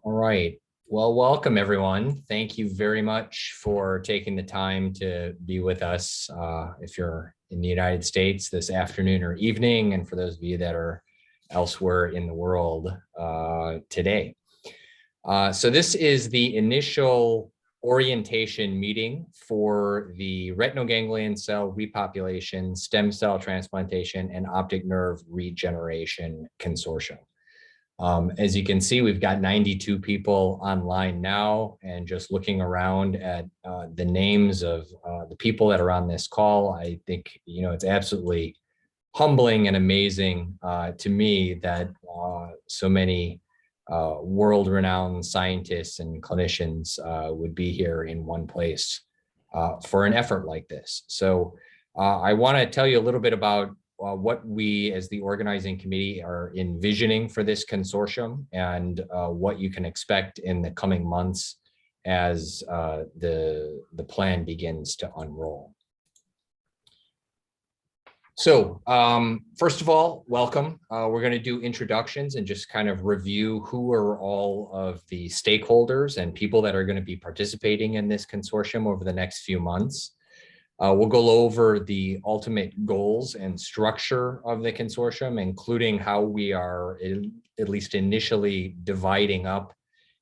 All right. Well, welcome everyone. Thank you very much for taking the time to be with us. If you're in the United States this afternoon or evening, and for those of you that are elsewhere in the world today. So this is the initial orientation meeting for the retinal ganglion cell repopulation, stem cell transplantation, and optic nerve regeneration consortium. As you can see, we've got 92 people online now, and just looking around at the names of the people that are on this call, I think, it's absolutely humbling and amazing to me that so many world-renowned scientists and clinicians would be here in one place for an effort like this. So I want to tell you a little bit about what we as the organizing committee are envisioning for this consortium, and what you can expect in the coming months as the plan begins to unroll. So first of all, welcome. We're going to do introductions and just kind of review who are all of the stakeholders and people that are going to be participating in this consortium over the next few months. We'll go over the ultimate goals and structure of the consortium, including how we are, at least initially, dividing up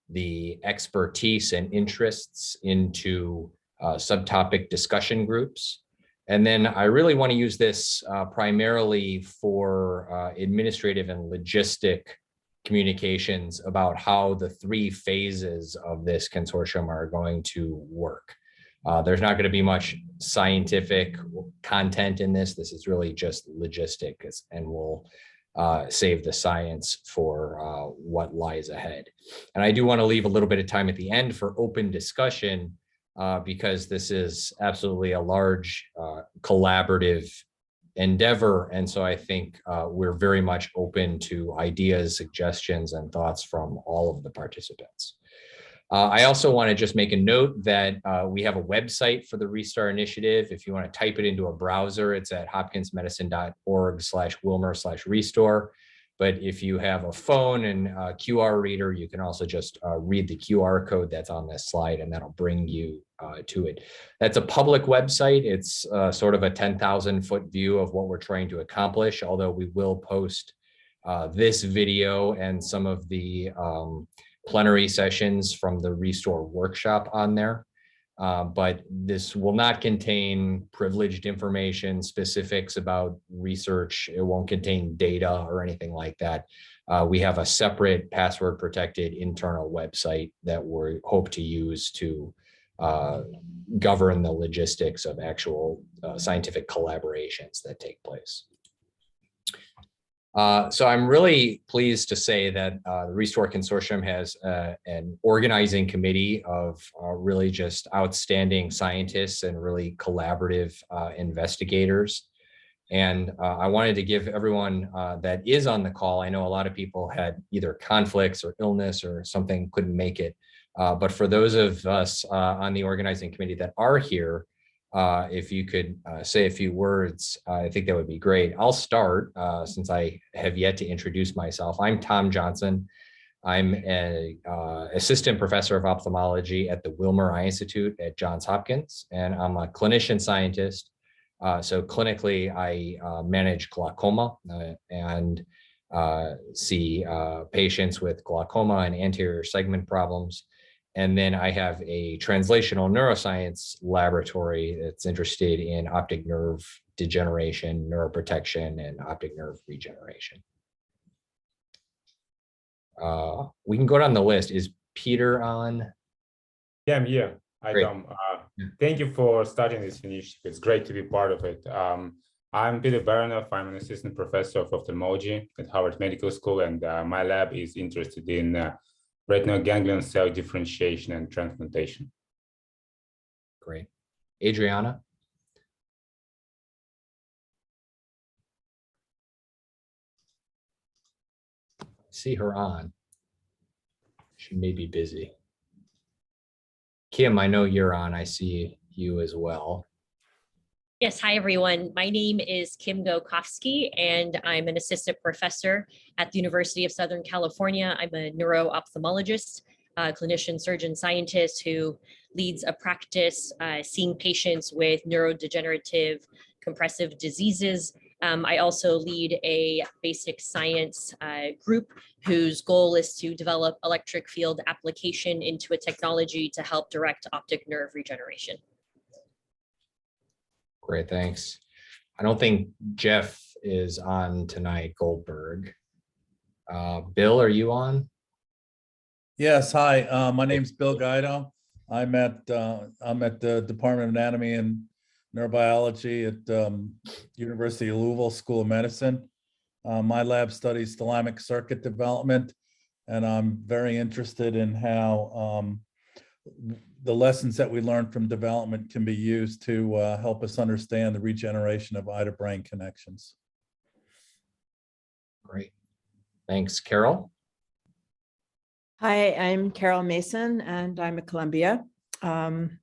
the expertise and interests into subtopic discussion groups. And then I really want to use this primarily for administrative and logistic communications about how the three phases of this consortium are going to work. There's not going to be much scientific content in this. This is really just logistics, and we'll save the science for what lies ahead. And I do want to leave a little bit of time at the end for open discussion because this is absolutely a large collaborative endeavor. And so I think we're very much open to ideas, suggestions, and thoughts from all of the participants. I also want to just make a note that we have a website for the RReSTORE initiative. If you want to type it into a browser, it's at hopkinsmedicine.org/Wilmer/RReSTORE. But if you have a phone and a QR reader, you can also just read the QR code that's on this slide, and that'll bring you to it. That's a public website. It's sort of a 10,000-foot view of what we're trying to accomplish, although we will post this video and some of the plenary sessions from the RReSTORE workshop on there. But this will not contain privileged information, specifics about research. It won't contain data or anything like that. We have a separate password protected internal website that we hope to use to govern the logistics of actual scientific collaborations that take place. So I'm really pleased to say that the RReSTORE Consortium has an organizing committee of really just outstanding scientists and really collaborative investigators. And I wanted to give everyone that is on the call, I know a lot of people had either conflicts or illness or something, couldn't make it. But for those of us on the organizing committee that are here, if you could say a few words, I think that would be great. I'll start since I have yet to introduce myself. I'm Tom Johnson. I'm an assistant professor of ophthalmology at the Wilmer Eye Institute at Johns Hopkins, and I'm a clinician scientist. So clinically, I manage glaucoma and see patients with glaucoma and anterior segment problems. And then I have a translational neuroscience laboratory that's interested in optic nerve degeneration, neuroprotection, and optic nerve regeneration. We can go down the list. Is Peter on? Yeah, I'm here. Hi, Tom. Thank you for starting this initiative. It's great to be part of it. I'm Peter Baranoff. I'm an assistant professor of ophthalmology at Harvard Medical School, and my lab is interested in retinal ganglion cell differentiation and transplantation. Great. Adriana? See her on. She may be busy. Kim, I know you're on. I see you as well. Yes, hi everyone. My name is Kim Gokowski, and I'm an assistant professor at the University of Southern California. I'm a neuro-ophthalmologist, clinician, surgeon, scientist who leads a practice seeing patients with neurodegenerative compressive diseases. I also lead a basic science group whose goal is to develop electric field application into a technology to help direct optic nerve regeneration. Great, thanks. I don't think Jeff is on tonight, Goldberg. Bill, are you on? Yes, hi. My name's Bill Guido. I'm at the Department of Anatomy and Neurobiology at University of Louisville School of Medicine. My lab studies thalamic circuit development, and I'm very interested in how the lessons that we learned from development can be used to help us understand the regeneration of eye-to-brain connections. Great. Thanks, Carol. Hi, I'm Carol Mason, and I'm at Columbia. I'm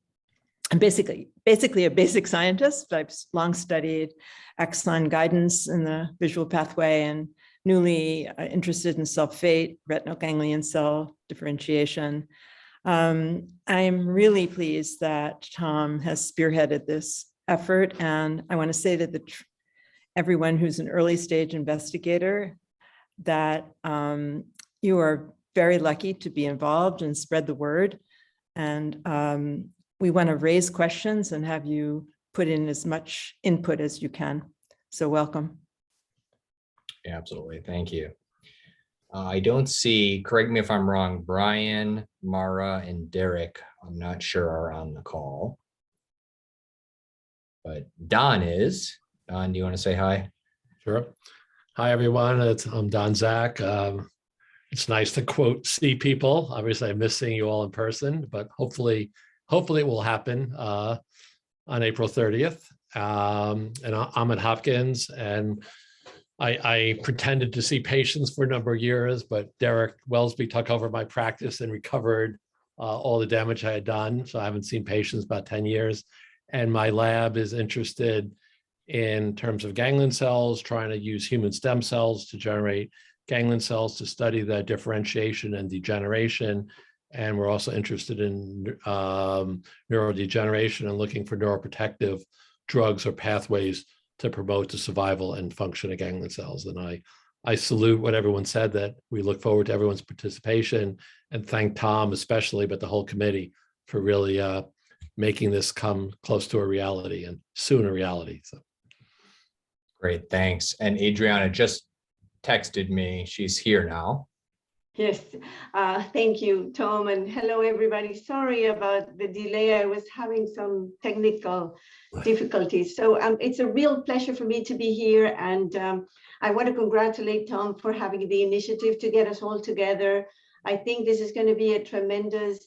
basically a basic scientist, but I've long studied axon guidance in the visual pathway and newly interested in self-fate, retinal ganglion cell differentiation. I am really pleased that Tom has spearheaded this effort, and I want to say to everyone who's an early stage investigator that you are very lucky to be involved and spread the word. And we want to raise questions and have you put in as much input as you can. So welcome. Absolutely, thank you. I don't see, correct me if I'm wrong, Brian, Mara, and Derek, I'm not sure are on the call. But Don is. Don, do you want to say hi? Sure. Hi, everyone. I'm Don Zach. It's nice to see people. Obviously, I miss seeing you all in person, but hopefully it will happen on April 30th. And I'm at Hopkins, and I pretended to see patients for a number of years, but Derek Wellesby took over my practice and recovered all the damage I had done. So I haven't seen patients about 10 years. And my lab is interested in terms of ganglion cells, trying to use human stem cells to generate ganglion cells to study the differentiation and degeneration. And we're also interested in neurodegeneration and looking for neuroprotective drugs or pathways to promote the survival and function of ganglion cells. And I salute what everyone said, that we look forward to everyone's participation, and thank Tom especially, but the whole committee for really making this come close to a reality and soon a reality. So. Great, thanks. And Adriana just texted me. She's here now. Yes, thank you, Tom, and hello, everybody. Sorry about the delay. I was having some technical difficulties. So it's a real pleasure for me to be here, and I want to congratulate Tom for having the initiative to get us all together. I think this is going to be a tremendous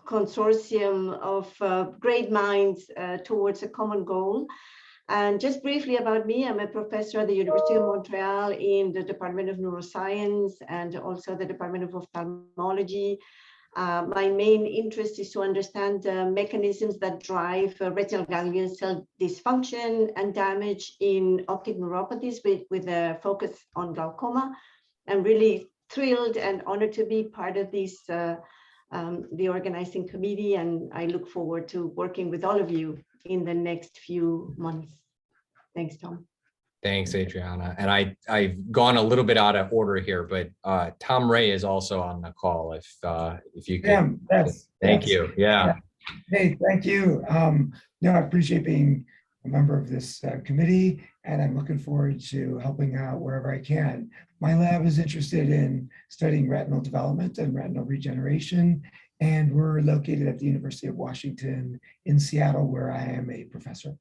consortium of great minds towards a common goal. And just briefly about me, I'm a professor at the University of Montreal in the Department of Neuroscience and also the Department of Ophthalmology. My main interest is to understand the mechanisms that drive retinal ganglion cell dysfunction and damage in optic neuropathies with a focus on glaucoma. I'm really thrilled and honored to be part of this, the organizing committee, and I look forward to working with all of you in the next few months. Thanks, Tom. Thanks, Adriana. And I've gone a little bit out of order here, but Tom Ray is also on the call. If you can. Yes. Thank you. Yeah. Hey, thank you. No, I appreciate being a member of this committee, and I'm looking forward to helping out wherever I can. My lab is interested in studying retinal development and retinal regeneration, and we're located at the University of Washington in Seattle, where I am a professor.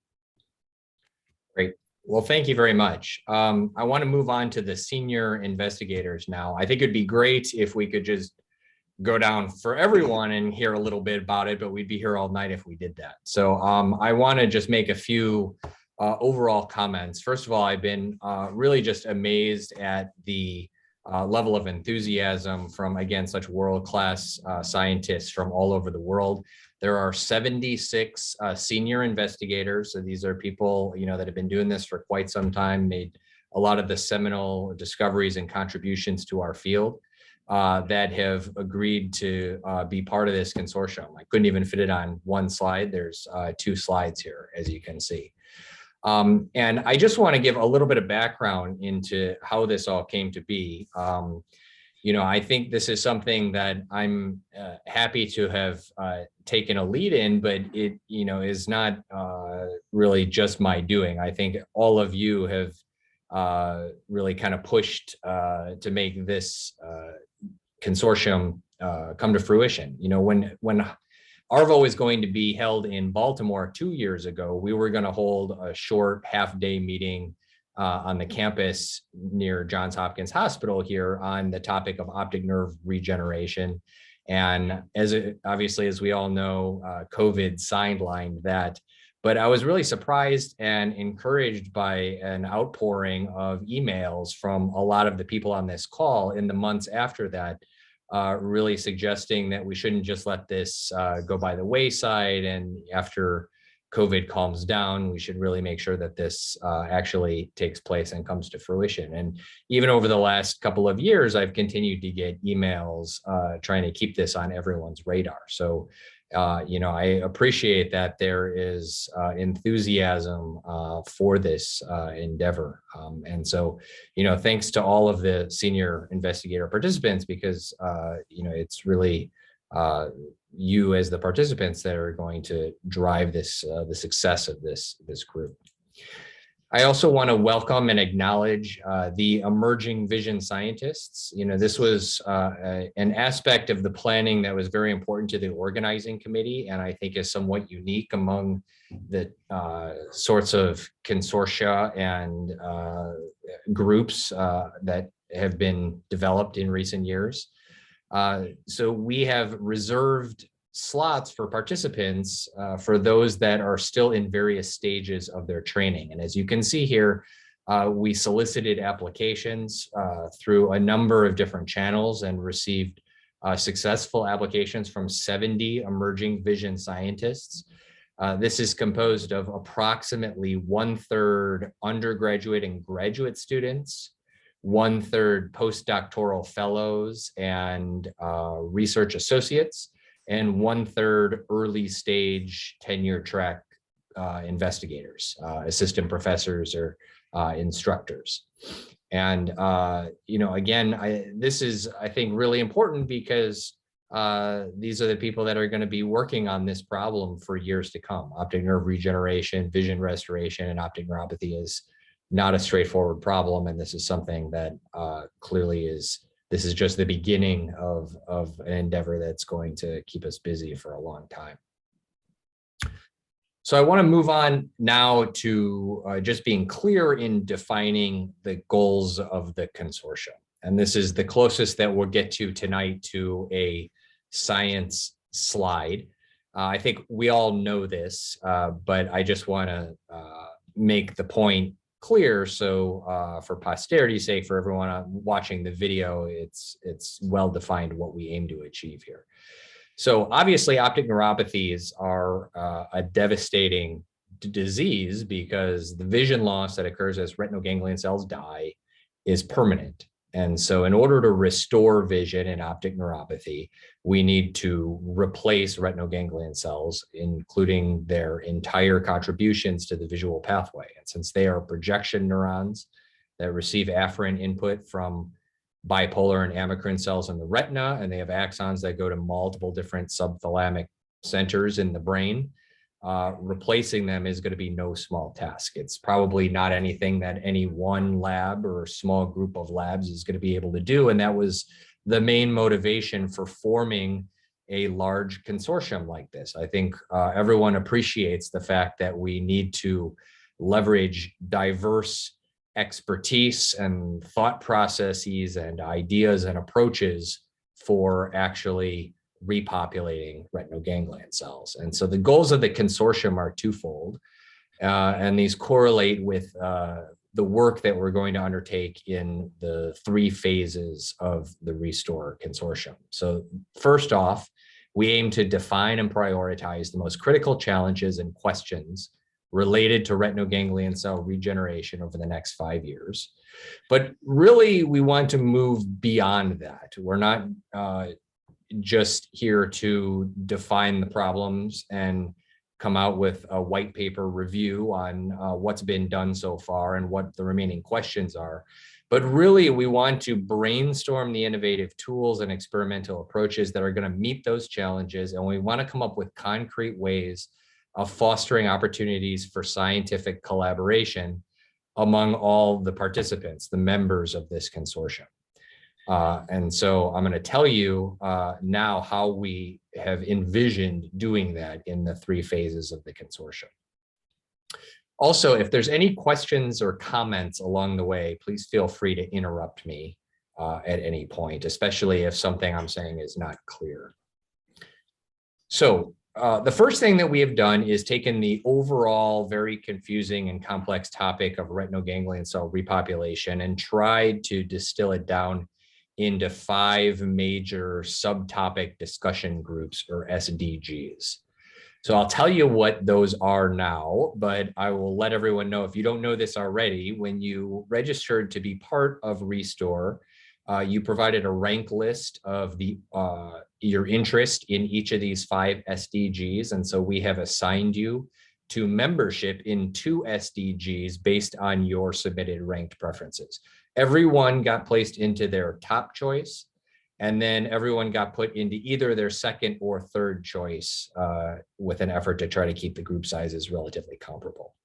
Great. Well, thank you very much. I want to move on to the senior investigators now. I think it'd be great if we could just go down for everyone and hear a little bit about it, but we'd be here all night if we did that. So I want to just make a few overall comments. First of all, I've been really just amazed at the level of enthusiasm from, again, such world-class scientists from all over the world. There are 76 senior investigators. So these are people, that have been doing this for quite some time, made a lot of the seminal discoveries and contributions to our field. that have agreed to be part of this consortium. I couldn't even fit it on one slide. There's 2 slides here, as you can see. And I just want to give a little bit of background into how this all came to be. You know, I think this is something that I'm happy to have taken a lead in, but it, you know, is not really just my doing. I think all of you have really kind of pushed to make this consortium come to fruition. You know, when ARVO was going to be held in Baltimore 2 years ago, we were going to hold a short half-day meeting on the campus near Johns Hopkins Hospital here on the topic of optic nerve regeneration. And obviously, as we all know, COVID sidelined that. But I was really surprised and encouraged by an outpouring of emails from a lot of the people on this call in the months after that, really suggesting that we shouldn't just let this go by the wayside. And after COVID calms down, we should really make sure that this actually takes place and comes to fruition. And even over the last couple of years, I've continued to get emails trying to keep this on everyone's radar. So, you know, I appreciate that there is enthusiasm for this endeavor. And so, you know, thanks to all of the senior investigator participants, because, you know, it's really you as the participants that are going to drive this, the success of this group. I also want to welcome and acknowledge the emerging vision scientists. You know, this was an aspect of the planning that was very important to the organizing committee, and I think is somewhat unique among the sorts of consortia and groups that have been developed in recent years. So we have reserved slots for participants for those that are still in various stages of their training. And as you can see here, we solicited applications through a number of different channels and received successful applications from 70 emerging vision scientists. This is composed of approximately 1/3 undergraduate and graduate students, 1/3 postdoctoral fellows and research associates, and 1/3 early stage tenure track investigators, assistant professors or instructors. And, you know, again, this is, I think, really important because these are the people that are going to be working on this problem for years to come. Optic nerve regeneration, vision restoration, and optic neuropathy is not a straightforward problem. And this is something that clearly this is just the beginning of an endeavor that's going to keep us busy for a long time. So I want to move on now to just being clear in defining the goals of the consortium. And this is the closest that we'll get to tonight to a science slide. I think we all know this, but I just want to make the point clear. So for posterity's sake, for everyone watching the video, it's well defined what we aim to achieve here. So obviously optic neuropathies are a devastating disease because the vision loss that occurs as retinal ganglion cells die is permanent. And so in order to restore vision in optic neuropathy, we need to replace retinal ganglion cells, including their entire contributions to the visual pathway. And since they are projection neurons that receive afferent input from bipolar and amacrine cells in the retina, and they have axons that go to multiple different subthalamic centers in the brain, replacing them is going to be no small task. It's probably not anything that any one lab or small group of labs is going to be able to do. And that was the main motivation for forming a large consortium like this. I think everyone appreciates the fact that we need to leverage diverse expertise and thought processes and ideas and approaches for actually repopulating retinal ganglion cells. And so the goals of the consortium are twofold, and these correlate with the work that we're going to undertake in the 3 phases of the RReSTORE Consortium. So first off, we aim to define and prioritize the most critical challenges and questions related to retinoganglion cell regeneration over the next 5 years. But really, we want to move beyond that. We're not just here to define the problems and come out with a white paper review on what's been done so far and what the remaining questions are. But really, we want to brainstorm the innovative tools and experimental approaches that are going to meet those challenges. And we want to come up with concrete ways of fostering opportunities for scientific collaboration among all the participants, the members of this consortium. And so I'm going to tell you now how we have envisioned doing that in the 3 phases of the consortium. Also, if there's any questions or comments along the way, please feel free to interrupt me at any point, especially if something I'm saying is not clear. So the first thing that we have done is taken the overall very confusing and complex topic of retinoganglion cell repopulation and tried to distill it down into 5 major subtopic discussion groups, or SDGs. So I'll tell you what those are now, but I will let everyone know, if you don't know this already, when you registered to be part of RReSTORE, you provided a rank list of your interest in each of these 5 SDGs. And so we have assigned you to membership in 2 SDGs based on your submitted ranked preferences. Everyone got placed into their top choice, and then everyone got put into either their second or third choice with an effort to try to keep the group sizes relatively comparable.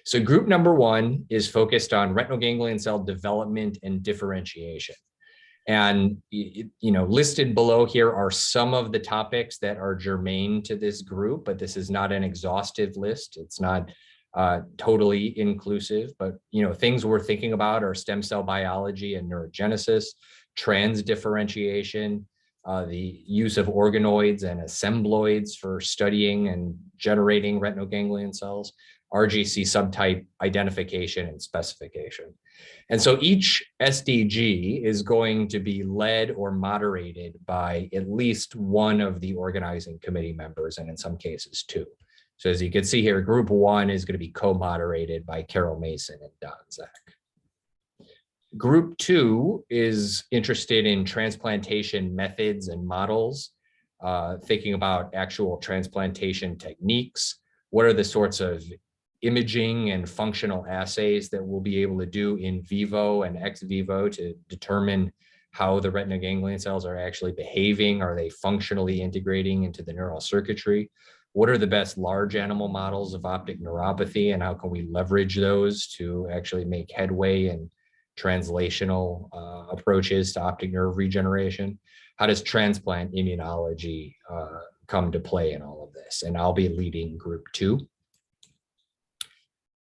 So group number 1 is focused on retinoganglion cell development and differentiation. And listed below here are some of the topics that are germane to this group, but this is not an exhaustive list. It's not totally inclusive, but things we're thinking about are stem cell biology and neurogenesis, trans differentiation, the use of organoids and assembloids for studying and generating retinoganglion cells, RGC subtype identification and specification. And so each SDG is going to be led or moderated by at least one of the organizing committee members, and in some cases 2. So as you can see here, group 1 is going to be co-moderated by Carol Mason and Don Zach. Group 2 is interested in transplantation methods and models, thinking about actual transplantation techniques. What are the sorts of imaging and functional assays that we'll be able to do in vivo and ex vivo to determine how the retinoganglion cells are actually behaving? Are they functionally integrating into the neural circuitry? What are the best large animal models of optic neuropathy, and how can we leverage those to actually make headway in translational approaches to optic nerve regeneration? How does transplant immunology come to play in all of this? And I'll be leading group 2.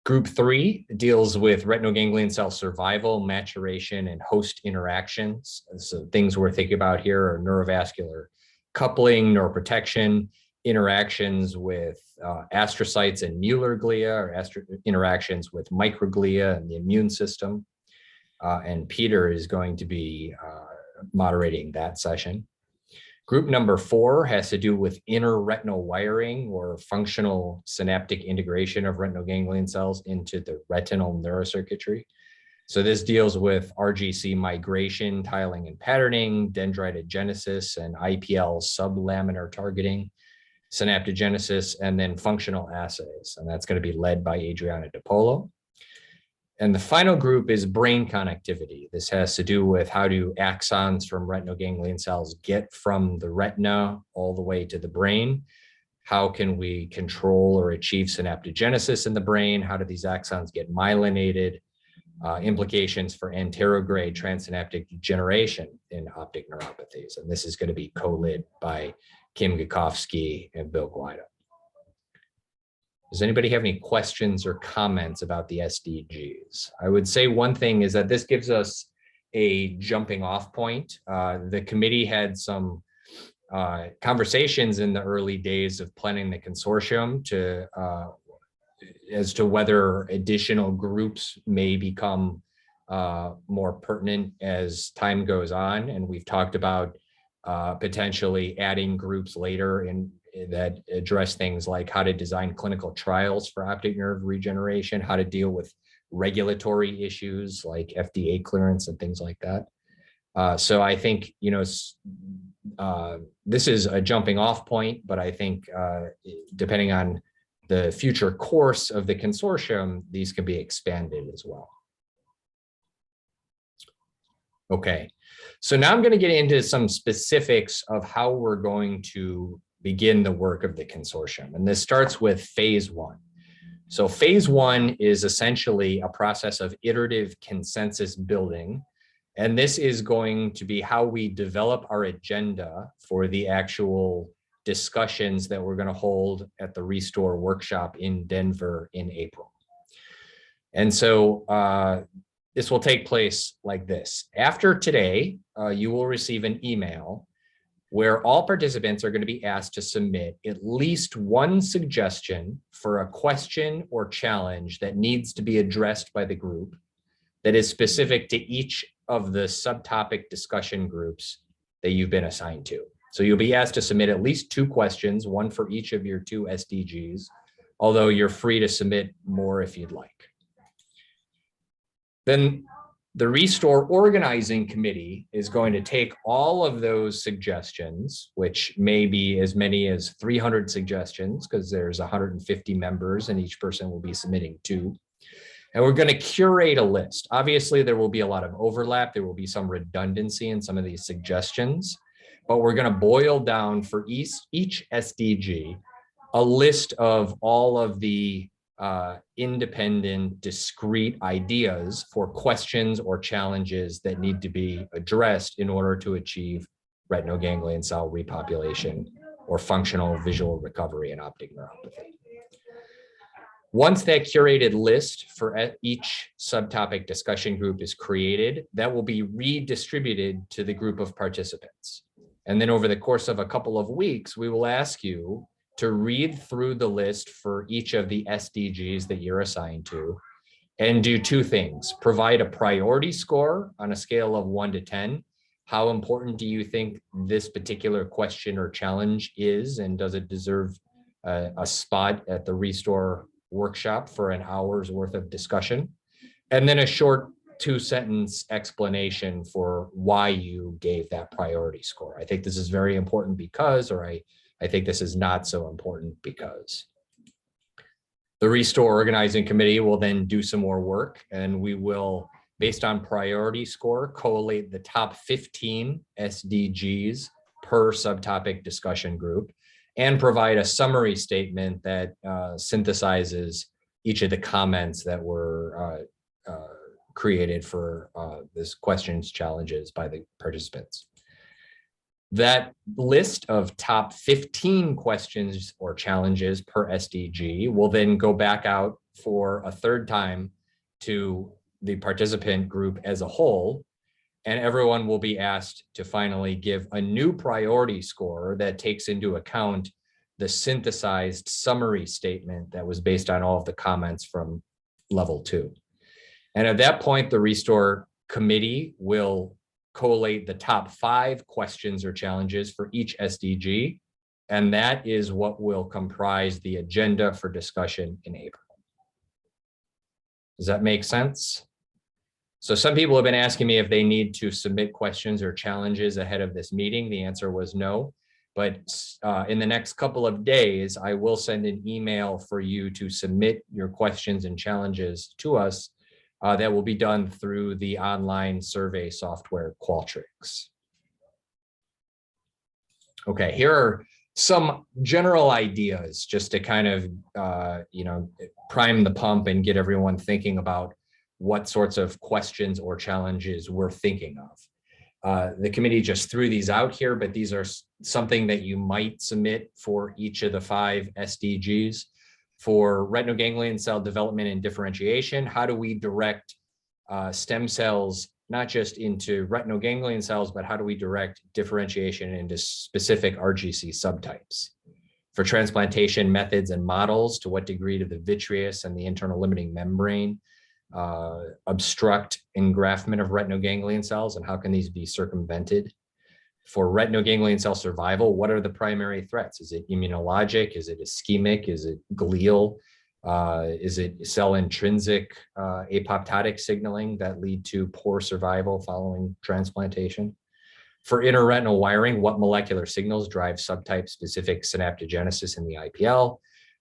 Group 3 deals with retinoganglion cell survival, maturation, and host interactions. So things we're thinking about here are neurovascular coupling, neuroprotection, interactions with astrocytes and Mueller glia, or interactions with microglia and the immune system. And Peter is going to be moderating that session. Group number 4 has to do with inner retinal wiring, or functional synaptic integration of retinoganglion cells into the retinal neurocircuitry. So this deals with RGC migration, tiling and patterning, dendritogenesis and IPL sublaminar targeting, synaptogenesis, and then functional assays. And that's going to be led by Adriana DiPolo. And the final group is brain connectivity. This has to do with how do axons from retinoganglion cells get from the retina all the way to the brain? How can we control or achieve synaptogenesis in the brain? How do these axons get myelinated? Implications for anterograde transsynaptic degeneration in optic neuropathies. And this is going to be co-led by Kim Gakowski and Bill Guido. Does anybody have any questions or comments about the SDGs? I would say one thing is that this gives us a jumping off point. The committee had some conversations in the early days of planning the consortium as to whether additional groups may become more pertinent as time goes on. And we've talked about potentially adding groups later that address things like how to design clinical trials for optic nerve regeneration, how to deal with regulatory issues like FDA clearance and things like that. So I think, you know, this is a jumping off point, but I think depending on the future course of the consortium, these can be expanded as well. Okay, so now I'm going to get into some specifics of how we're going to begin the work of the consortium. And this starts with phase one. So phase one is essentially a process of iterative consensus building. And this is going to be how we develop our agenda for the actual discussions that we're going to hold at the RReSTORE workshop in Denver in April. And so this will take place like this. After today, you will receive an email where all participants are going to be asked to submit at least one suggestion for a question or challenge that needs to be addressed by the group that is specific to each of the subtopic discussion groups that you've been assigned to. So you'll be asked to submit at least 2 questions, one for each of your 2 SDGs, although you're free to submit more if you'd like. Then the RReSTORE Organizing Committee is going to take all of those suggestions, which may be as many as 300 suggestions, because there's 150 members and each person will be submitting 2. And we're going to curate a list. Obviously, there will be a lot of overlap. There will be some redundancy in some of these suggestions, but we're going to boil down for each SDG a list of all of the independent, discrete ideas for questions or challenges that need to be addressed in order to achieve retinal ganglion cell repopulation or functional visual recovery in optic neuropathy. Once that curated list for each subtopic discussion group is created, that will be redistributed to the group of participants. And then over the course of a couple of weeks, we will ask you to read through the list for each of the SDGs that you're assigned to and do 2 things. Provide a priority score on a scale of 1 to 10. How important do you think this particular question or challenge is, and does it deserve a spot at the RReSTORE workshop for an hour's worth of discussion? And then a short 2-sentence explanation for why you gave that priority score. I think this is very important because, or I think this is not so important because. The RReSTORE Organizing Committee will then do some more work, and we will, based on priority score, collate the top 15 SDGs per subtopic discussion group and provide a summary statement that synthesizes each of the comments that were created for this questions challenges by the participants. That list of top 15 questions or challenges per SDG will then go back out for a 3rd time to the participant group as a whole, and everyone will be asked to finally give a new priority score that takes into account the synthesized summary statement that was based on all of the comments from level 2. And at that point, the RReSTORE committee will collate the top 5 questions or challenges for each SDG, and that is what will comprise the agenda for discussion in April. Does that make sense? So some people have been asking me if they need to submit questions or challenges ahead of this meeting. The answer was no, but in the next couple of days, I will send an email for you to submit your questions and challenges to us. That will be done through the online survey software Qualtrics. Okay, here are some general ideas just to kind of, prime the pump and get everyone thinking about what sorts of questions or challenges we're thinking of. The committee just threw these out here, but these are something that you might submit for each of the 5 SDGs. For retinal ganglion cell development and differentiation, how do we direct stem cells, not just into retinal ganglion cells, but how do we direct differentiation into specific RGC subtypes? For transplantation methods and models, to what degree do the vitreous and the internal limiting membrane obstruct engraftment of retinal ganglion cells, and how can these be circumvented? For retinoganglion cell survival, what are the primary threats? Is it immunologic? Is it ischemic? Is it glial? Is it cell intrinsic apoptotic signaling that lead to poor survival following transplantation? For interretinal wiring, what molecular signals drive subtype specific synaptogenesis in the IPL?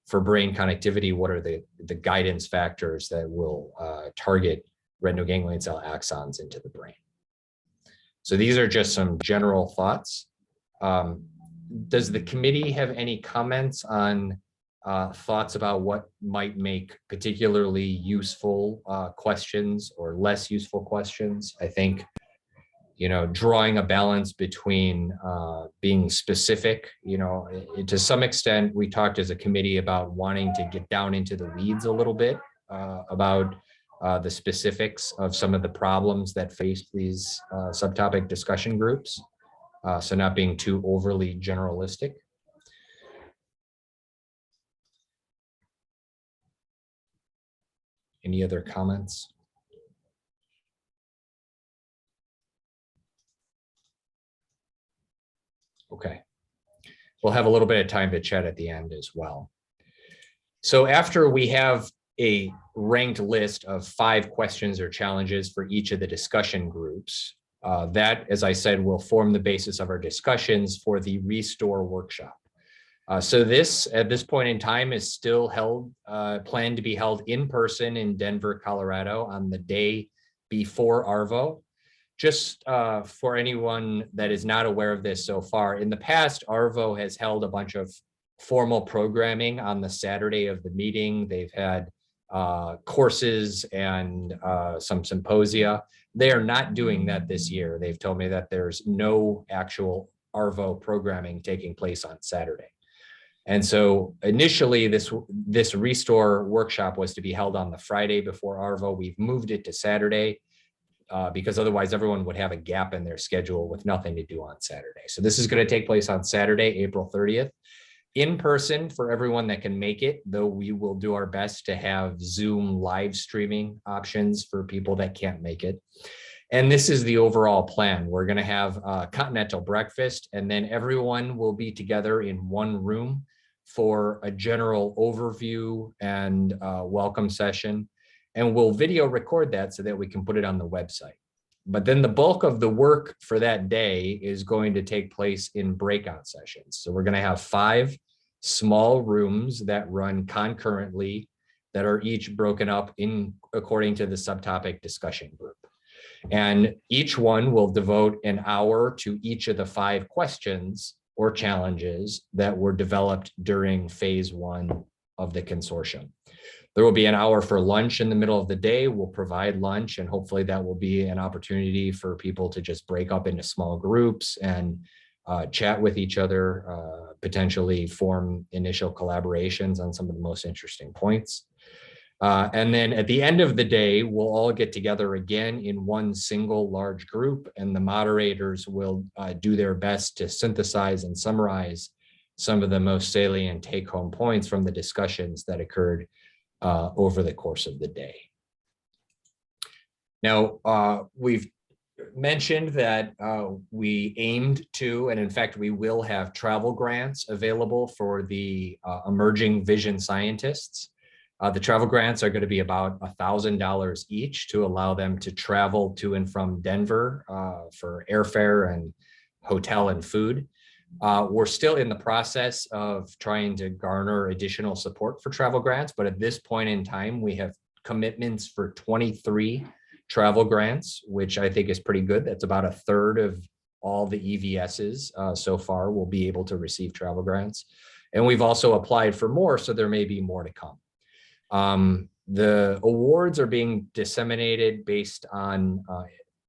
For brain connectivity, what are the guidance factors that will target retinoganglion cell axons into the brain? So these are just some general thoughts. Does the committee have any comments on thoughts about what might make particularly useful questions or less useful questions? I think, you know, drawing a balance between being specific, you know, to some extent, we talked as a committee about wanting to get down into the weeds a little bit about the specifics of some of the problems that face these subtopic discussion groups. So not being too overly generalistic. Any other comments? Okay. We'll have a little bit of time to chat at the end as well. So after we have a ranked list of 5 questions or challenges for each of the discussion groups, that, as I said, will form the basis of our discussions for the RReSTORE workshop. So this, at this point in time, is still held, planned to be held in person in Denver, Colorado on the day before ARVO. Just for anyone that is not aware of this so far, in the past, ARVO has held a bunch of formal programming on the Saturday of the meeting. They've had courses and some symposia. They are not doing that this year. They've told me that there's no actual ARVO programming taking place on Saturday. And so initially this RReSTORE workshop was to be held on the Friday before ARVO. We've moved it to Saturday because otherwise everyone would have a gap in their schedule with nothing to do on Saturday. So this is going to take place on Saturday, April 30th. In person for everyone that can make it, though we will do our best to have Zoom live streaming options for people that can't make it. And this is the overall plan. We're going to have a continental breakfast, and then everyone will be together in one room for a general overview and welcome session. And we'll video record that so that we can put it on the website. But then the bulk of the work for that day is going to take place in breakout sessions. So we're going to have 5 small rooms that run concurrently that are each broken up in according to the subtopic discussion group. And each one will devote an hour to each of the 5 questions or challenges that were developed during phase 1 of the consortium. There will be an hour for lunch in the middle of the day. We'll provide lunch, and hopefully that will be an opportunity for people to just break up into small groups and chat with each other, potentially form initial collaborations on some of the most interesting points. And then at the end of the day, we'll all get together again in one single large group, and the moderators will do their best to synthesize and summarize some of the most salient take-home points from the discussions that occurred over the course of the day. Now, we've mentioned that we aimed to, and in fact, we will have travel grants available for the emerging vision scientists. The travel grants are going to be about $1,000 each to allow them to travel to and from Denver for airfare and hotel and food. We're still in the process of trying to garner additional support for travel grants, but at this point in time, we have commitments for 23 travel grants, which I think is pretty good. That's about 1/3 of all the EVSs so far will be able to receive travel grants. And we've also applied for more, so there may be more to come. The awards are being disseminated based on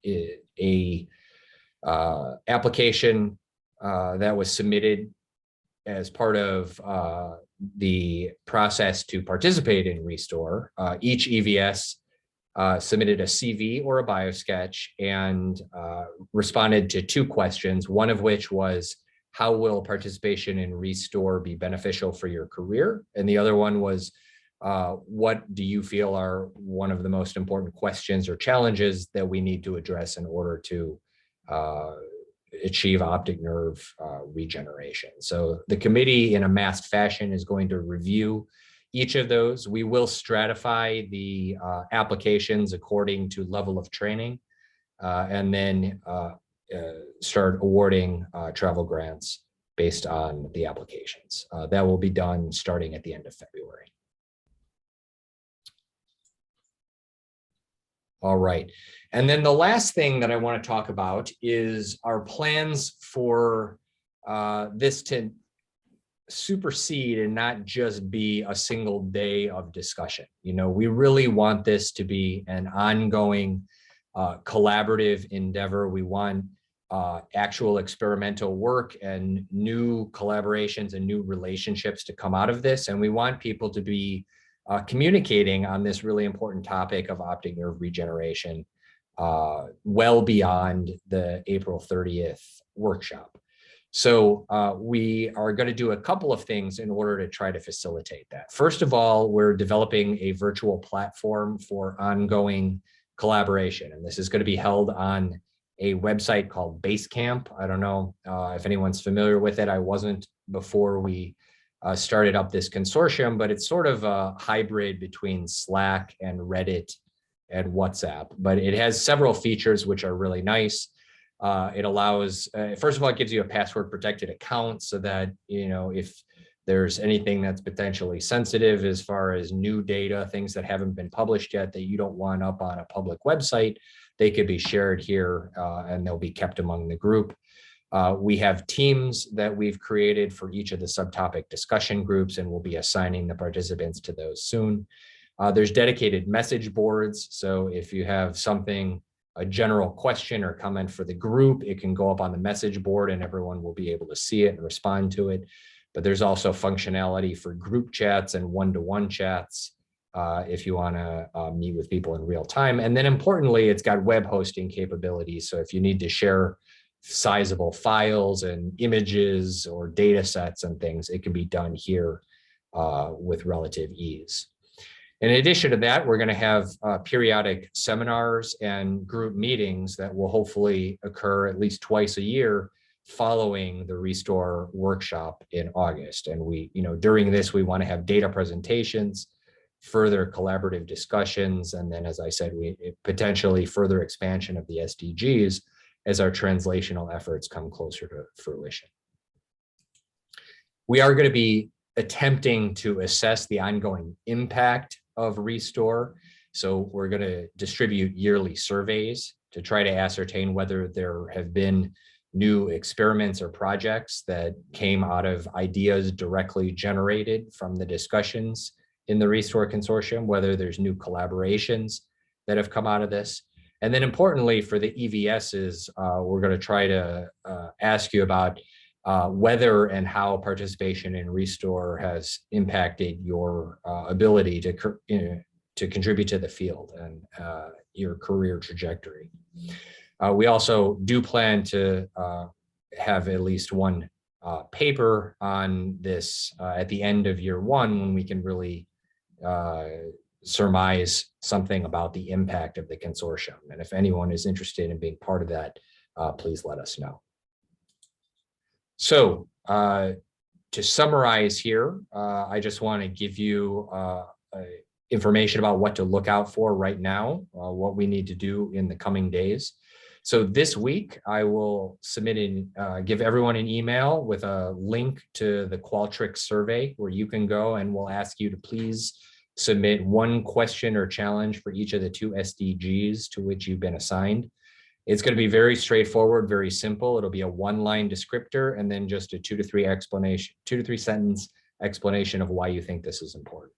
a application that was submitted as part of the process to participate in RReSTORE. Each EVS submitted a CV or a biosketch and responded to 2 questions, one of which was, how will participation in RReSTORE be beneficial for your career? And the other one was, what do you feel are one of the most important questions or challenges that we need to address in order to achieve optic nerve regeneration. So the committee in a massed fashion is going to review each of those. We will stratify the applications according to level of training, and then start awarding travel grants based on the applications. That will be done starting at the end of February. All right. And then the last thing that I want to talk about is our plans for this to supersede and not just be a single day of discussion. You know, we really want this to be an ongoing collaborative endeavor. We want actual experimental work and new collaborations and new relationships to come out of this. And we want people to be communicating on this really important topic of optic nerve regeneration well beyond the April 30th workshop. So we are going to do a couple of things in order to try to facilitate that. First of all, we're developing a virtual platform for ongoing collaboration, and this is going to be held on a website called Basecamp. I don't know if anyone's familiar with it. I wasn't before we started up this consortium, but it's sort of a hybrid between Slack and Reddit and WhatsApp, but it has several features which are really nice. It allows, first of all, it gives you a password protected account so that, you know, if there's anything that's potentially sensitive as far as new data, things that haven't been published yet that you don't want up on a public website, they could be shared here and they'll be kept among the group. We have teams that we've created for each of the subtopic discussion groups, and we'll be assigning the participants to those soon. There's dedicated message boards. So if you have something, a general question or comment for the group, it can go up on the message board and everyone will be able to see it and respond to it. But there's also functionality for group chats and one-to-one chats if you want to meet with people in real time. And then importantly, it's got web hosting capabilities. So if you need to share sizable files and images or data sets and things, it can be done here with relative ease. In addition to that, we're going to have periodic seminars and group meetings that will hopefully occur at least twice a year following the RReSTORE workshop in August. And we, you know, during this, we want to have data presentations, further collaborative discussions, and then, as I said, we potentially further expansion of the SDGs as our translational efforts come closer to fruition. We are going to be attempting to assess the ongoing impact of RReSTORE. So we're going to distribute yearly surveys to try to ascertain whether there have been new experiments or projects that came out of ideas directly generated from the discussions in the RReSTORE Consortium, whether there's new collaborations that have come out of this. And then importantly for the EVSs, we're going to try to ask you about whether and how participation in RReSTORE has impacted your ability to contribute to the field and your career trajectory. We also do plan to have at least one paper on this at the end of year one, when we can really surmise something about the impact of the consortium. And if anyone is interested in being part of that, please let us know. So to summarize here, I just want to give you information about what to look out for right now, what we need to do in the coming days. So this week, I will give everyone an email with a link to the Qualtrics survey where you can go, and we'll ask you to please submit one question or challenge for each of the 2 SDGs to which you've been assigned. It's going to be very straightforward, very simple. It'll be a 1-line descriptor and then just a 2 to 3 sentence explanation of why you think this is important.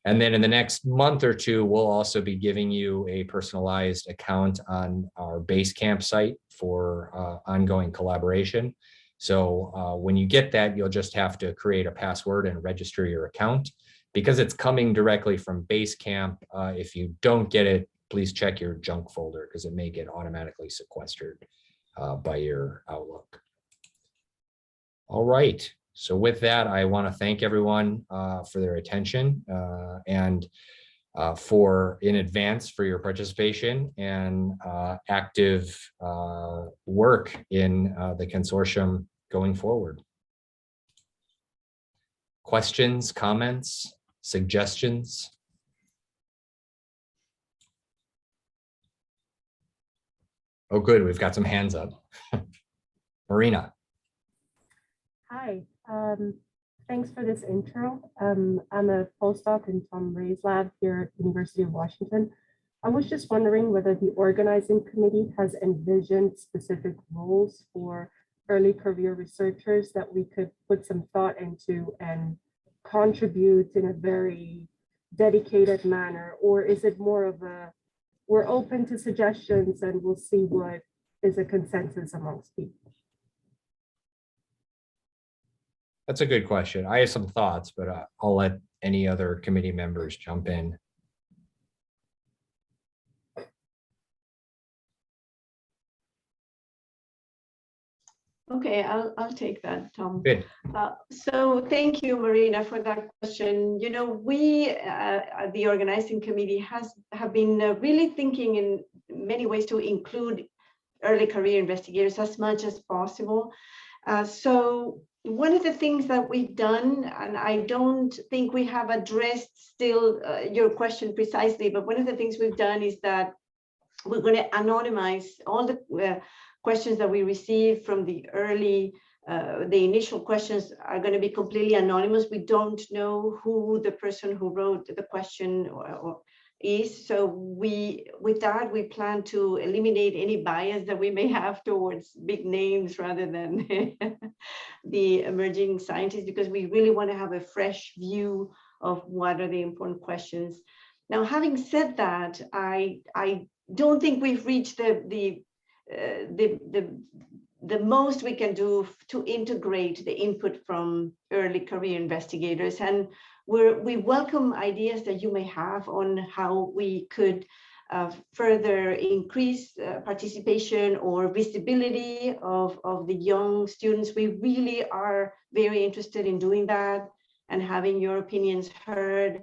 And then in the next month or 2, we'll also be giving you a personalized account on our Basecamp site for ongoing collaboration. So when you get that, you'll just have to create a password and register your account. Because it's coming directly from Basecamp, if you don't get it, please check your junk folder because it may get automatically sequestered by your Outlook. All right. So with that, I want to thank everyone for their attention. And in advance for your participation and active work in the consortium going forward. Questions, comments, suggestions? Oh, good. We've got some hands up. Marina. Hi. Thanks for this intro. I'm a postdoc in Tom Ray's lab here at University of Washington. I was just wondering whether the organizing committee has envisioned specific roles for early career researchers that we could put some thought into and contribute in a very dedicated manner, or is it more of a, we're open to suggestions and we'll see what is a consensus amongst people? That's a good question. I have some thoughts, but I'll let any other committee members jump in. Okay, I'll take that, Tom. Good. So thank you, Marina, for that question. You know, we, the organizing committee, have been really thinking in many ways to include early career investigators as much as possible. So one of the things that we've done, and I don't think we have addressed still your question precisely, but one of the things we've done is that we're going to anonymize all the questions that we receive from the early, the initial questions are going to be completely anonymous. We don't know who the person who wrote the question or is. So with that, we plan to eliminate any bias that we may have towards big names rather than the emerging scientists, because we really want to have a fresh view of what are the important questions. Now, having said that, I don't think we've reached the most we can do to integrate the input from early career investigators. And we welcome ideas that you may have on how we could further increase participation or visibility of the young students. We really are very interested in doing that and having your opinions heard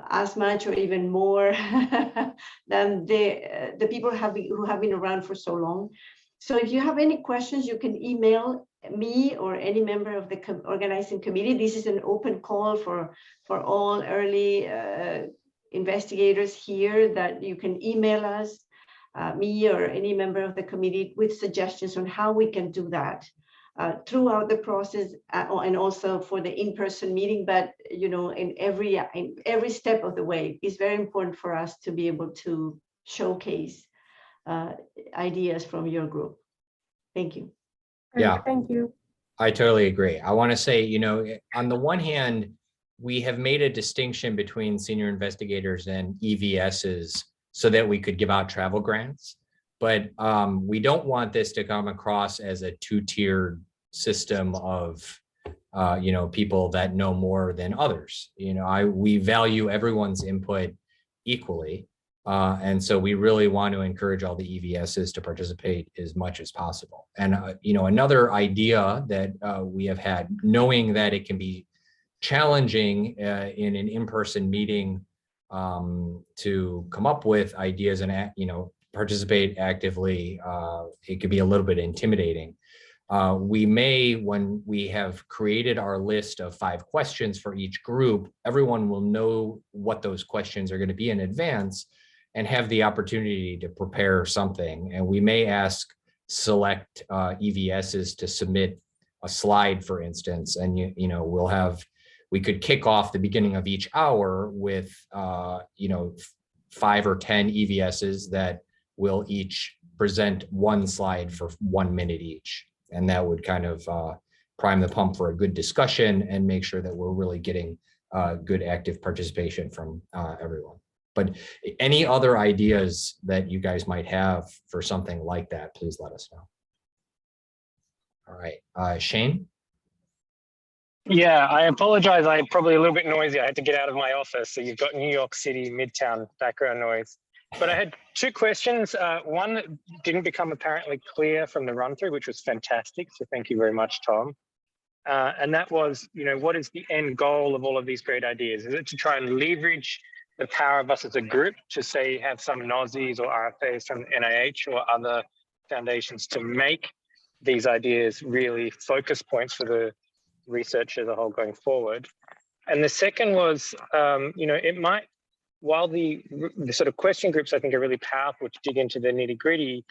as much or even more than the people who have been around for so long. So if you have any questions, you can email me or any member of the organizing committee. This is an open call for all early investigators here, that you can email us, me or any member of the committee, with suggestions on how we can do that throughout the process, and also for the in-person meeting. But you know, in every step of the way, it's very important for us to be able to showcase ideas from your group. Thank you. Yeah, thank you. I totally agree. I want to say, you know, on the one hand, we have made a distinction between senior investigators and EVSs so that we could give out travel grants. But we don't want this to come across as a two-tiered system of, you know, people that know more than others. You know, we value everyone's input equally. And so we really want to encourage all the EVSs to participate as much as possible. And, you know, another idea that we have had, knowing that it can be challenging in an in-person meeting to come up with ideas and, you know, participate actively, it could be a little bit intimidating. We may, when we have created our list of 5 questions for each group, everyone will know what those questions are going to be in advance and have the opportunity to prepare something. And we may ask select EVSs to submit a slide, for instance, and you know, we could kick off the beginning of each hour with you know, 5 or 10 EVSs that will each present one slide for 1 minute each. And that would kind of prime the pump for a good discussion and make sure that we're really getting good active participation from everyone. But any other ideas that you guys might have for something like that, please let us know. All right, Shane? Yeah, I apologize. I'm probably a little bit noisy. I had to get out of my office. So you've got New York City, Midtown background noise. But I had 2 questions. One that didn't become apparently clear from the run through, which was fantastic. So thank you very much, Tom. And that was, you know, what is the end goal of all of these great ideas? Is it to try and leverage the power of us as a group to say have some NOSIs or RFAs from NIH or other foundations to make these ideas really focus points for the research as a whole going forward. And the second was, it might, while the sort of question groups I think are really powerful to dig into the nitty gritty,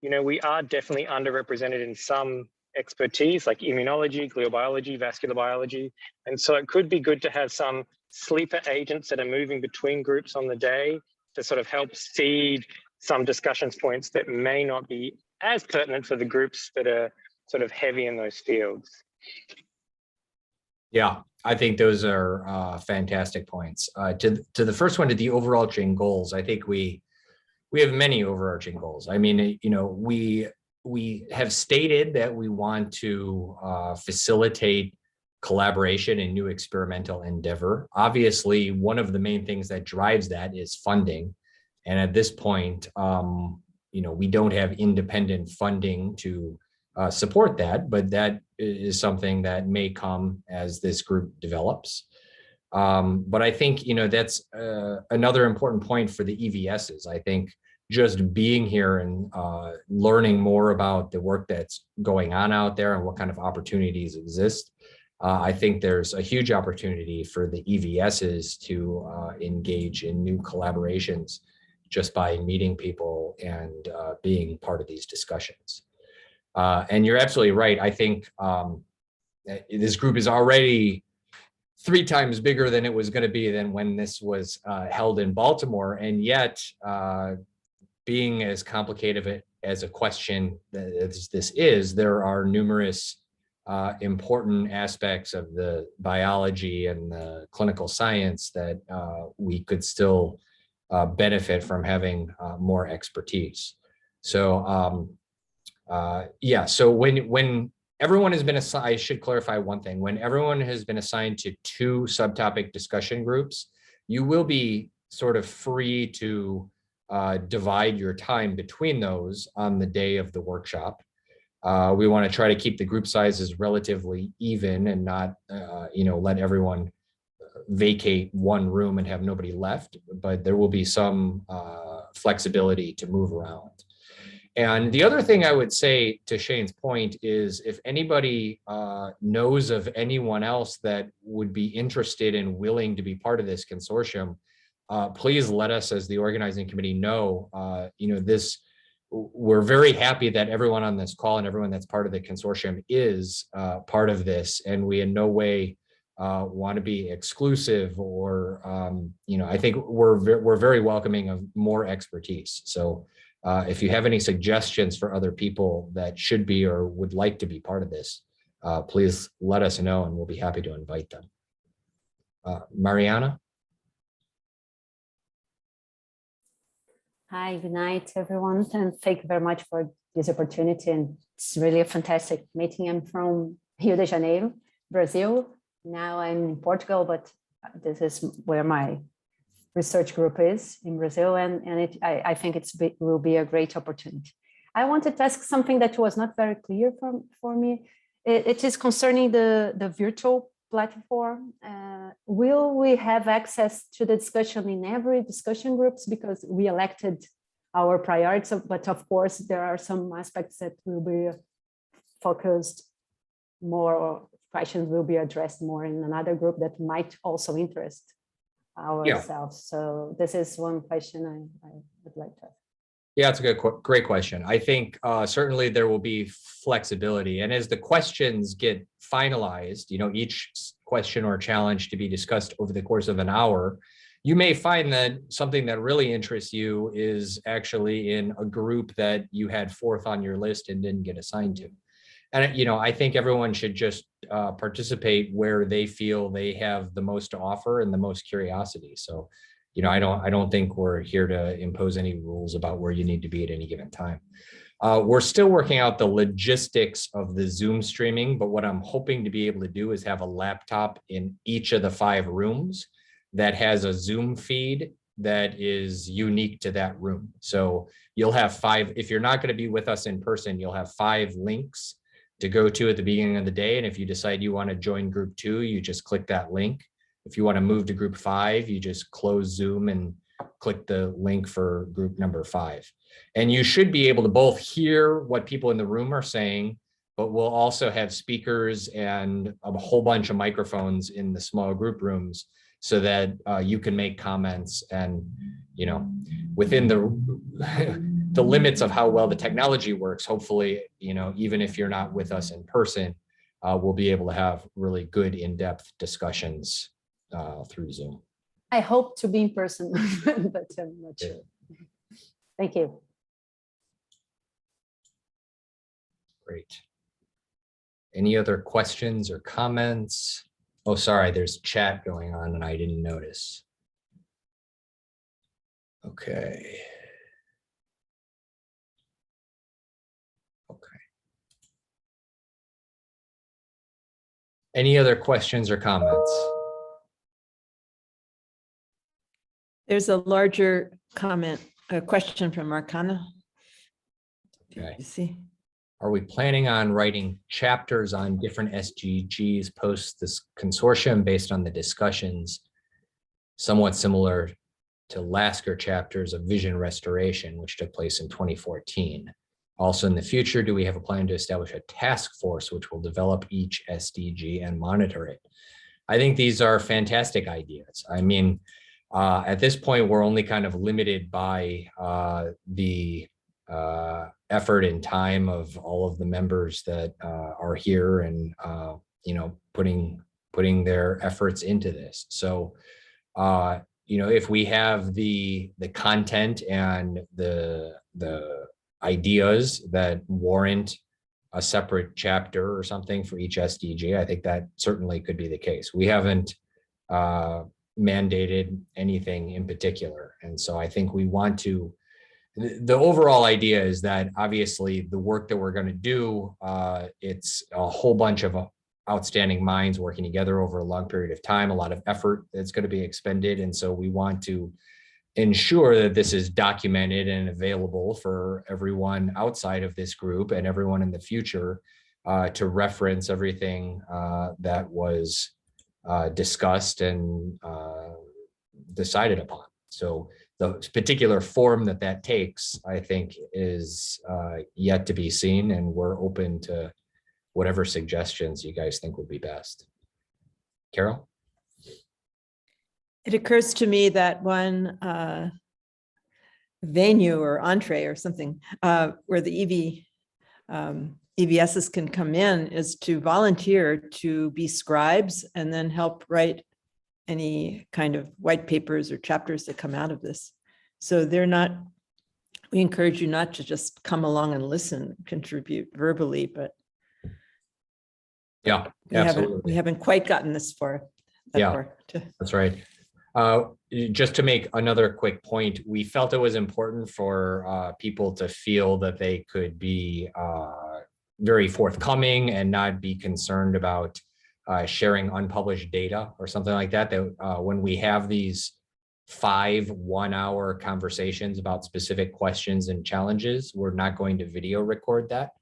we are definitely underrepresented in some expertise like immunology, glial biology, vascular biology. And so it could be good to have some sleeper agents that are moving between groups on the day to sort of help seed some discussions points that may not be as pertinent for the groups that are sort of heavy in those fields. Yeah, I think those are fantastic points. To the first one, to the overarching goals, I think we have many overarching goals. I mean, we have stated that we want to facilitate collaboration and new experimental endeavor. Obviously, one of the main things that drives that is funding. And at this point, we don't have independent funding to support that, but that is something that may come as this group develops. But I think, that's another important point for the EVSs. I think just being here and learning more about the work that's going on out there and what kind of opportunities exist. I think there's a huge opportunity for the EVSs to engage in new collaborations just by meeting people and being part of these discussions. And you're absolutely right. I think this group is already 3 times bigger than it was going to be than when this was held in Baltimore. And yet, being as complicated as a question as this is, there are numerous important aspects of the biology and the clinical science that we could still benefit from having more expertise. So so when everyone has been assigned, I should clarify one thing, when everyone has been assigned to 2 subtopic discussion groups, you will be sort of free to divide your time between those on the day of the workshop. We want to try to keep the group sizes relatively even and not, let everyone vacate one room and have nobody left, but there will be some flexibility to move around. And the other thing I would say to Shane's point is if anybody knows of anyone else that would be interested and willing to be part of this consortium, please let us as the organizing committee know. We're very happy that everyone on this call and everyone that's part of the consortium is part of this, and we in no way want to be exclusive or I think we're very welcoming of more expertise. So if you have any suggestions for other people that should be or would like to be part of this, please let us know and we'll be happy to invite them. Mariana? Hi, good night, everyone. And thank you very much for this opportunity. And it's really a fantastic meeting. I'm from Rio de Janeiro, Brazil. Now I'm in Portugal, but this is where my research group is in Brazil. And I think it will be a great opportunity. I wanted to ask something that was not very clear for me. It is concerning the virtual platform. Will we have access to the discussion in every discussion groups, because we elected our priorities, but of course there are some aspects that will be focused more, or questions will be addressed more in another group that might also interest ourselves. Yeah. So this is one question I would like to ask. Yeah, it's a great question. I think certainly there will be flexibility, and as the questions get finalized, each question or challenge to be discussed over the course of an hour, you may find that something that really interests you is actually in a group that you had 4th on your list and didn't get assigned to. And I think everyone should just participate where they feel they have the most to offer and the most curiosity. So I don't think we're here to impose any rules about where you need to be at any given time. We're still working out the logistics of the Zoom streaming, but what I'm hoping to be able to do is have a laptop in each of the 5 rooms that has a Zoom feed that is unique to that room. So you'll have 5, if you're not going to be with us in person, you'll have 5 links to go to at the beginning of the day. And if you decide you want to join group 2, you just click that link. if you want to move to group 5, you just close Zoom and click the link for group number 5. And you should be able to both hear what people in the room are saying, but we'll also have speakers and a whole bunch of microphones in the small group rooms so that you can make comments and, you know, within the limits of how well the technology works, hopefully, you know, even if you're not with us in person, we'll be able to have really good in-depth discussions through Zoom. I hope to be in person, but I'm not sure. Thank you. Great. Any other questions or comments? Oh, sorry, there's chat going on and I didn't notice. Okay. Okay. Any other questions or comments? There's a larger comment, a question from Arcana. Okay. You see? Are we planning on writing chapters on different SDGs post this consortium based on the discussions, somewhat similar to Lasker chapters of Vision Restoration, which took place in 2014? Also in the future, do we have a plan to establish a task force which will develop each SDG and monitor it? I think these are fantastic ideas. I mean, at this point, we're only kind of limited by the effort and time of all of the members that are here and you know, putting their efforts into this. So you know, if we have the content and the ideas that warrant a separate chapter or something for each SDG, I think that certainly could be the case. We haven't mandated anything in particular, and so I think we want to. The overall idea is that obviously the work that we're going to do, it's a whole bunch of outstanding minds working together over a long period of time, a lot of effort that's going to be expended. And so we want to ensure that this is documented and available for everyone outside of this group and everyone in the future to reference everything that was discussed and decided upon. So the particular form that takes, I think, is yet to be seen, and we're open to whatever suggestions you guys think would be best. Carol? It occurs to me that one venue or entree or something where the EVSs can come in is to volunteer to be scribes and then help write any kind of white papers or chapters that come out of this. So we encourage you not to just come along and listen, contribute verbally, but yeah, absolutely. We haven't quite gotten this far. That's right. Just to make another quick point, we felt it was important for people to feel that they could be very forthcoming and not be concerned about sharing unpublished data or something like that. That when we have these 5 one-hour conversations about specific questions and challenges, we're not going to video record that.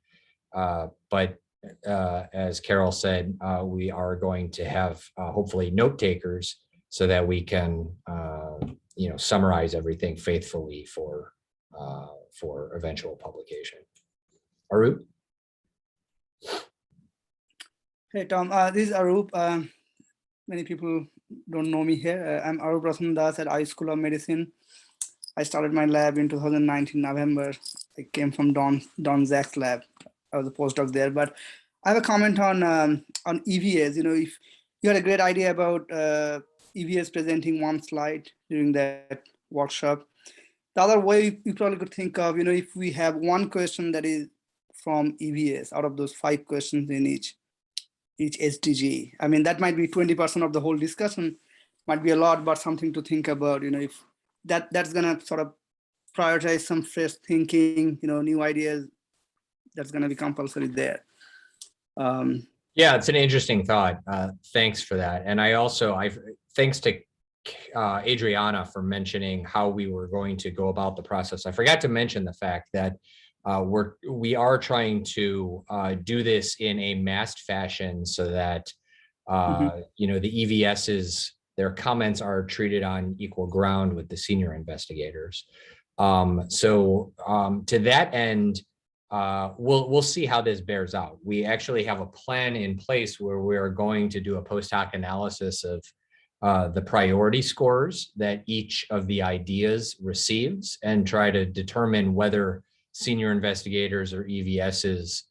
But as Carol said, we are going to have hopefully note takers so that we can you know, summarize everything faithfully for eventual publication. Arup? Hey Tom, this is Arup. Many people don't know me here. I'm Arup Rasandas at I School of Medicine. I started my lab in 2019 November. I came from Don Zach's lab. I was a postdoc there. But I have a comment on EVAs. You know, if you had a great idea about EVAs presenting one slide during that workshop. The other way you probably could think of, you know, if we have one question that is from EVAs out of those 5 questions in each SDG. I mean, that might be 20% of the whole discussion, might be a lot, but something to think about, you know, if that's gonna sort of prioritize some fresh thinking, you know, new ideas, that's gonna be compulsory there. Yeah, it's an interesting thought. Thanks for that. And thanks to Adriana for mentioning how we were going to go about the process. I forgot to mention the fact that we are trying to do this in a massed fashion so that you know, the EVSs their comments are treated on equal ground with the senior investigators. To that end, we'll see how this bears out. We actually have a plan in place where we're going to do a post hoc analysis of the priority scores that each of the ideas receives and try to determine whether senior investigators or EVSs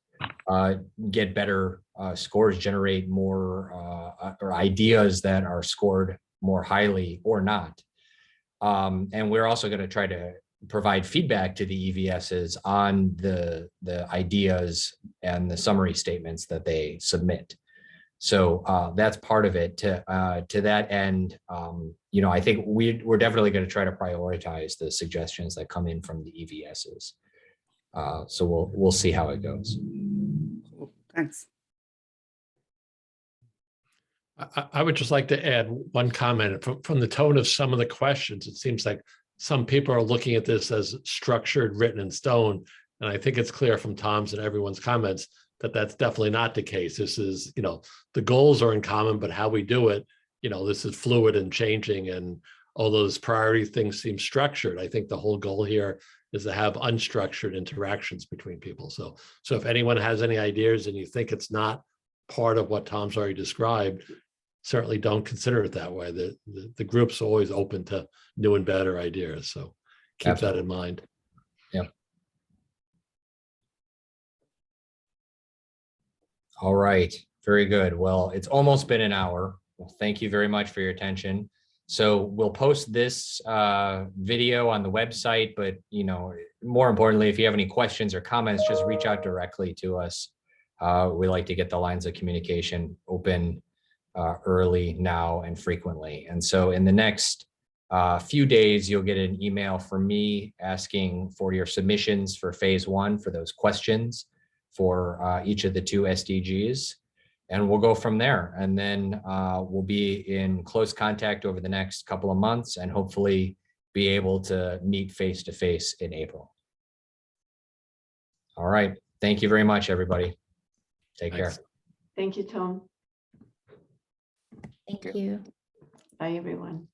get better scores, generate more or ideas that are scored more highly or not. And we're also going to try to provide feedback to the EVSs on the ideas and the summary statements that they submit. So that's part of it. To that end, I think we're definitely going to try to prioritize the suggestions that come in from the EVSs. So we'll see how it goes. Thanks. I would just like to add one comment from the tone of some of the questions. It seems like some people are looking at this as structured, written in stone. And I think it's clear from Tom's and everyone's comments that that's definitely not the case. This is, the goals are in common, but how we do it, this is fluid and changing. And although those priority things seem structured, I think the whole goal here is to have unstructured interactions between people. So if anyone has any ideas and you think it's not part of what Tom's already described, certainly don't consider it that way. The group's always open to new and better ideas. So keep Absolutely. That in mind. Yeah. All right. Very good. Well, it's almost been an hour. Well, thank you very much for your attention. So we'll post this video on the website, but more importantly, if you have any questions or comments, just reach out directly to us. We like to get the lines of communication open early, now, and frequently. And so in the next few days, you'll get an email from me asking for your submissions for phase 1 for those questions for each of the 2 SDGs. And we'll go from there. And then we'll be in close contact over the next couple of months and hopefully be able to meet face-to-face in April. All right. Thank you very much, everybody. Take Thanks. care. Thank you, Tom. Thank you. Bye, everyone.